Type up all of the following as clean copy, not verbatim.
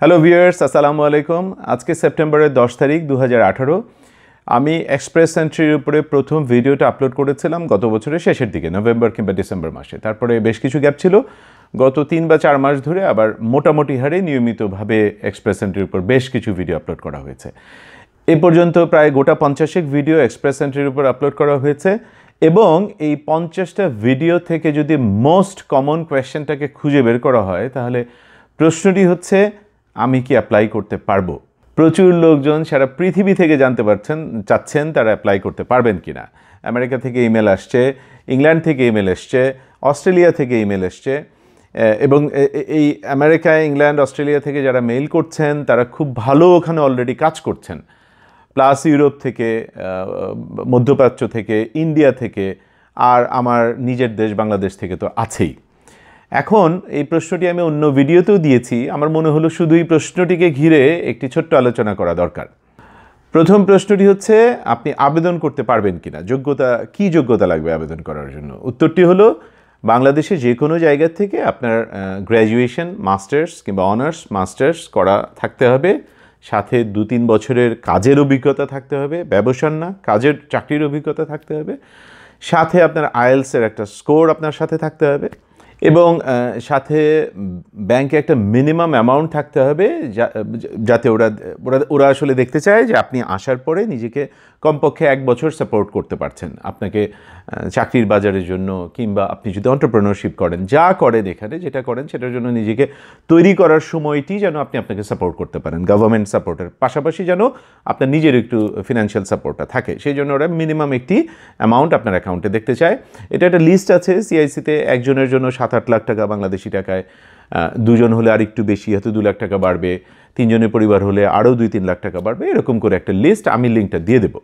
Hello viewers, আসসালামু আলাইকুম। আজকে সেপ্টেম্বরের 10 তারিখ 2018। আমি এক্সপ্রেস এন্ট্রির উপরে প্রথম ভিডিওটা আপলোড করেছিলাম গত বছরের শেষের দিকে, নভেম্বর কিংবা ডিসেম্বর মাসে। তারপরে বেশ কিছু গ্যাপ ছিল। গত 3 বা 4 মাস ধরে আবার মোটামুটি হারে নিয়মিতভাবে এক্সপ্রেস এন্ট্রির উপর বেশ কিছু ভিডিও আপলোড করা হয়েছে। এ পর্যন্ত প্রায় গোটা 50 ভিডিও এক্সপ্রেস এন্ট্রির উপর আপলোড করা হয়েছে এবং এই 50টা ভিডিও থেকে যদি মোস্ট কমন কোয়েশ্চেনটাকে খুঁজে বের করা হয়, তাহলে প্রশ্নটি হচ্ছে, আমি কি অ্যাপ্লাই করতে পারবো? প্রচুর লোকজন সারা পৃথিবী থেকে জানতে চাচ্ছেন তারা অ্যাপ্লাই করতে পারবেন কিনা। আমেরিকা থেকে ইমেল আসছে, ইংল্যান্ড থেকে ইমেল এসছে, অস্ট্রেলিয়া থেকে ইমেল এসছে এবং এই আমেরিকা, ইংল্যান্ড, অস্ট্রেলিয়া থেকে যারা মেইল করছেন তারা খুব ভালো ওখানে অলরেডি কাজ করছেন। প্লাস ইউরোপ থেকে, মধ্যপ্রাচ্য থেকে, ইন্ডিয়া থেকে, আর আমার নিজের দেশ বাংলাদেশ থেকে তো আছেই। এখন এই প্রশ্নটি আমি অন্য ভিডিওতেও দিয়েছি। আমার মনে হলো শুধু এই প্রশ্নটিকে ঘিরে একটি ছোট্ট আলোচনা করা দরকার। প্রথম প্রশ্নটি হচ্ছে, আপনি আবেদন করতে পারবেন কিনা, কি যোগ্যতা লাগবে আবেদন করার জন্য? উত্তরটি হলো, বাংলাদেশে যে কোনো জায়গা থেকে আপনার গ্র্যাজুয়েশন, মাস্টার্স কিংবা অনার্স মাস্টার্স করা থাকতে হবে, সাথে 2-3 বছরের কাজের অভিজ্ঞতা থাকতে হবে, ব্যবসার না, কাজের চাকরির অভিজ্ঞতা থাকতে হবে, সাথে আপনার আইএলসের একটা স্কোর আপনার সাথে থাকতে হবে এবং সাথে ব্যাংকে একটা মিনিমাম অ্যামাউন্ট থাকতে হবে, যাতে ওরা আসলে দেখতে চায় যে আপনি আসার পরে নিজেকে কমপক্ষে 1 বছর সাপোর্ট করতে পারছেন, আপনাকে চাকরির বাজারের জন্য, কিংবা আপনি যদি এন্টারপ্রেনারশিপ করেন, যা করেন এখানে, যেটা করেন সেটার জন্য নিজেকে তৈরি করার সময়টি যেন আপনাকে সাপোর্ট করতে পারেন। গভর্নমেন্ট সাপোর্টের পাশাপাশি যেন আপনার নিজের একটু ফিনান্সিয়াল সাপোর্টটা থাকে, সেই জন্য ওরা মিনিমাম একটি অ্যামাউন্ট আপনার অ্যাকাউন্টে দেখতে চায়। এটা একটা লিস্ট আছে সিআইসিতে। একজনের জন্য 7-8 লাখ টাকা বাংলাদেশি টাকায়, 2 জন হলে আর একটু বেশি, হয়তো 2 লাখ টাকা বাড়বে, 3 জনের পরিবার হলে আরও 2-3 লাখ টাকা বাড়বে, এরকম করে একটা লিস্ট আমি লিঙ্কটা দিয়ে দেবো।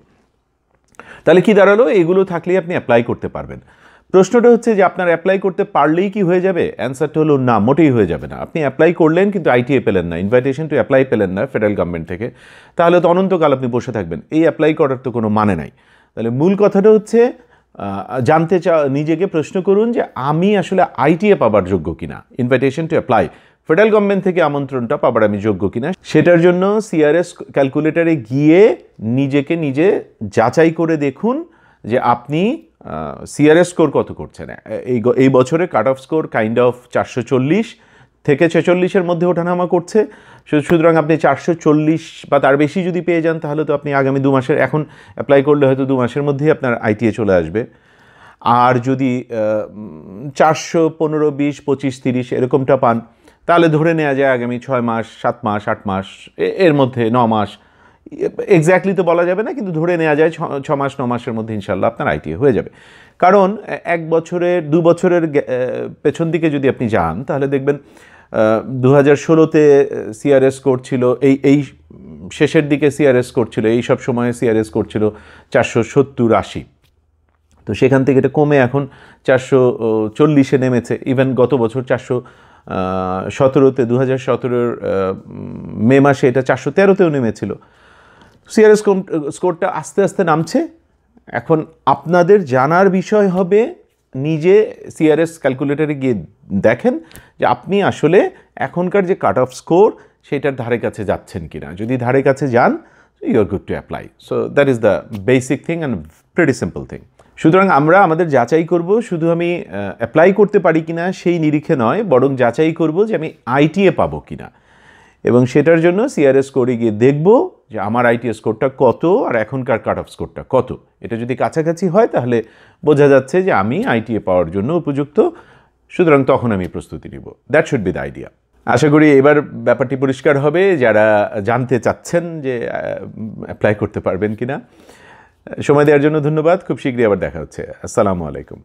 তাহলে কি দাঁড়ালো? এগুলো থাকলেই আপনি অ্যাপ্লাই করতে পারবেন। প্রশ্নটা হচ্ছে যে আপনার অ্যাপ্লাই করতে পারলেই কি হয়ে যাবে? অ্যান্সারটা হলো না, মোটেই হয়ে যাবে না। আপনি অ্যাপ্লাই করলেন কিন্তু আইটিএ পেলেন না, ইনভাইটেশন টু অ্যাপ্লাই পেলেন না ফেডারেল গভর্নমেন্ট থেকে, তাহলে তো অনন্তকাল আপনি বসে থাকবেন। এই অ্যাপ্লাই করার তো কোনো মানে নাই। তাহলে মূল কথাটা হচ্ছে, নিজেকে প্রশ্ন করুন যে আমি আসলে আইটিএ পাবার যোগ্য কিনা, invitation to apply federal government থেকে আমন্ত্রণটা পাবার আমি যোগ্য কিনা। সেটার জন্য সিআরএস ক্যালকুলেটারে গিয়ে নিজেকে নিজে যাচাই করে দেখুন যে আপনি সিআরএস স্কোর কত করছেন। এই বছরে cut off score kind of 440 থেকে 46-এর মধ্যে ওঠানামা করছে। সুতরাং আপনি 440 বা তার বেশি যদি পেয়ে যান, তাহলে তো আপনি আগামী 2 মাসের, এখন অ্যাপ্লাই করলে হয়তো 2 মাসের মধ্যেই আপনার আইটিএ চলে আসবে। আর যদি 415, 20, 25, 30 এরকমটা পান, তাহলে ধরে নেওয়া যায় আগামী 6 মাস, 7 মাস, 8 মাস, এর মধ্যে 9 মাস, এক্স্যাক্টলি তো বলা যাবে না, কিন্তু ধরে নেওয়া যায় 6 মাস 9 মাসের মধ্যে ইনশাল্লাহ আপনার আইটিএ হয়ে যাবে। কারণ 1 বছরের 2 বছরের পেছন দিকে যদি আপনি যান, তাহলে দেখবেন 2016-তে সিআরএস স্কোর ছিল, এই শেষের দিকে সিআরএস স্কোর ছিল, এই সব সময়ে সিআরএস স্কোর ছিল 470-80। তো সেখান থেকে এটা কমে এখন 440-এ নেমেছে। ইভেন গত বছর 417-তে, 2017-র মে মাসে এটা 413-তেও নেমেছিল। সিআরএস স্কোরটা আস্তে আস্তে নামছে। এখন আপনাদের জানার বিষয় হবে, নিজে সিআরএস ক্যালকুলেটারে গিয়ে দেখেন যে আপনি আসলে এখনকার যে কাট অফ স্কোর সেটার ধারে কাছে যাচ্ছেন কিনা। যদি ধারে কাছে যান, you are good to apply. So that is the basic thing and pretty simple thing. সুতরাং আমরা আমাদের যাচাই করব, শুধু আমি অ্যাপ্লাই করতে পারি কিনা সেই নিরিখে নয়, বরং যাচাই করব যে আমি আইটিএ পাবো কিনা। এবং সেটার জন্য সিআরএস স্কোরে গিয়ে দেখব যে আমার আইটিএ স্কোরটা কত আর এখনকার কাট অফ স্কোরটা কত। এটা যদি কাছাকাছি হয়, তাহলে বোঝা যাচ্ছে যে আমি আইটিএ পাওয়ার জন্য উপযুক্ত। সুতরাং তখন আমি প্রস্তুতি নিব। That should be the idea. আশা করি এবার ব্যাপারটি পরিষ্কার হবে যারা জানতে চাচ্ছেন যে অ্যাপ্লাই করতে পারবেন কিনা। সময় দেওয়ার জন্য ধন্যবাদ। খুব শীঘ্রই আবার দেখা হচ্ছে। আসসালামু আলাইকুম।